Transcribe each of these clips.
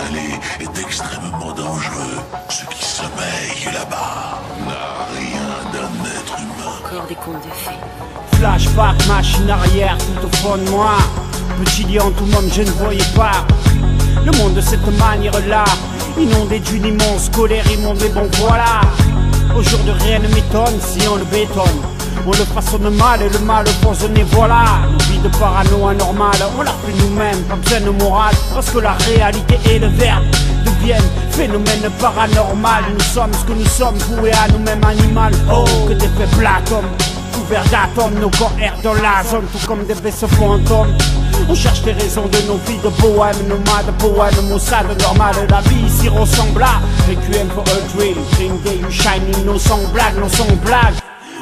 salé est extrêmement dangereux. Ce qui sommeille là-bas n'a rien d'un être humain. Encore des contes de fées. Flashback, machine arrière, tout au fond de moi. Petit lion, tout le monde, je ne voyais pas le monde de cette manière-là. Inondé d'une immense colère, immonde, bon voilà. Au jour de rien ne m'étonne si on le bétonne. On le façonne mal et le mal empoisonné, voilà. Nos vies de parano anormales, on l'a fait nous-mêmes, pas besoin de morale. Parce que la réalité et le verbe deviennent phénomènes paranormal. Nous sommes ce que nous sommes, voués à nous-mêmes animal. Oh, que des faibles atomes, couverts d'atomes, nos corps errent dans la zone, tout comme des vaisseaux fantômes. On cherche les raisons de nos vies de bohème, nomades, poèmes, maussade normale. La vie ici ressemble à Requiem for a Dream, Dream Day, you shining, nos sons blagues, nos sons blagues.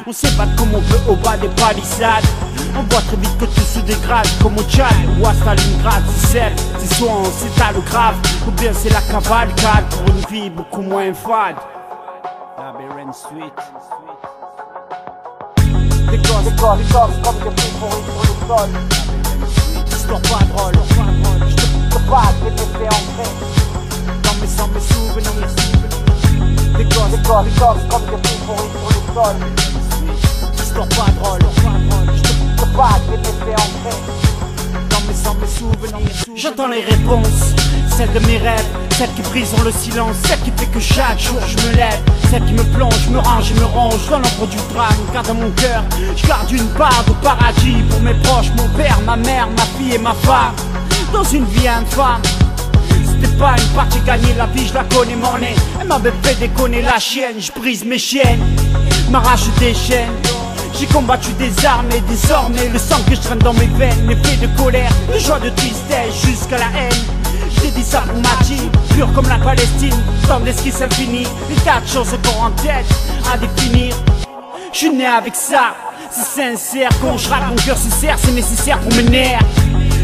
On s'évade comme on veut au bas des palissades. On voit très vite que tout se dégrade, comme au Tchad ou à Stalingrad. Si c'est soit c'est à le grave, ou bien c'est la cavalcade pour une vie beaucoup moins fade. Labyrinth Suite. Des gosses comme des fous pourris sur le sol. Histoire pas drôle, je te pas que t'es fait entrer dans mes souvenirs. Des gosses comme des fous pourris sur le sol. Histoire pas drôle, je te pas que t'es fait entrer dans mes souvenirs. J'entends les réponses, celles de mes rêves, celles qui brisent le silence, celles qui fait que chaque jour je me lève, celles qui me plongent, me rangent et me rongent dans l'ombre du drame. Car dans mon cœur, je garde une part de paradis pour mes proches, mon père, ma mère, ma fille et ma femme. Dans une vie infâme, c'était pas une partie gagnée, la vie je la connais mon nez. Elle m'avait fait déconner la chienne, je brise mes chiennes, m'arrache des chaînes. J'ai combattu des armes et désormais le sang que je traîne dans mes veines, mes plaies de colère, de joie, de tristesse jusqu'à la haine. J'ai dit ça pour ma team, pure comme la Palestine, tant d'esquisses infinies, des tas de choses encore en tête à définir. Je suis né avec ça, c'est sincère, quand je rappe mon cœur se serre, c'est nécessaire pour mes nerfs.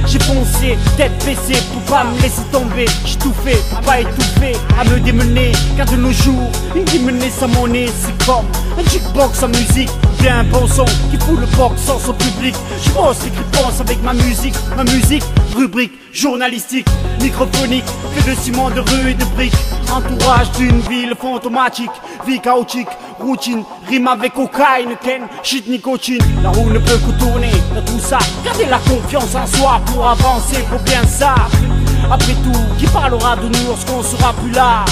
J'ai foncé, tête baissée, pour pas me laisser tomber. J'ai tout fait, pas étouffé, à me démener. Car de nos jours, une démenée sans monnaie, c'est comme un jukebox en musique. Bien un bon son qui fout le box sans son public. Je bosse les réponses avec ma musique, rubrique journalistique, microphonique, fait de ciment, de rue et de briques. Entourage d'une ville fantomatique, vie chaotique, routine, rime avec cocaïne, ken, shit, nicotine. La roue ne peut que tourner dans tout ça. Gardez la confiance en soi pour avancer, faut bien ça. Après tout, qui parlera de nous lorsqu'on sera plus là?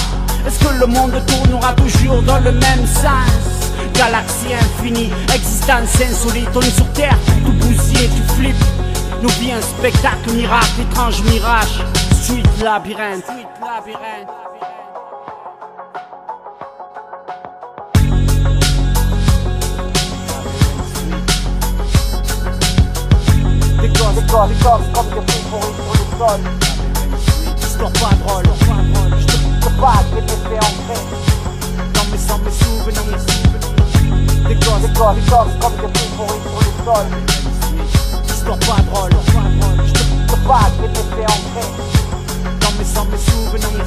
Est-ce que le monde tournera toujours dans le même sens? Galaxie infinie, existence insolite, on est sur terre, tout bousiller, tu flippes. Nos vies un spectacle, miracle, étrange mirage. Suite labyrinthe. Des gosses comme des fous pourris sur le sol. Histoire pas drôle, je te pas que t'es fait entrer dans mes souvenirs. Des gosses comme des fous pourris sur le sol. Histoire pas drôle, je te pas que t'es fait entrer dans mes souvenirs.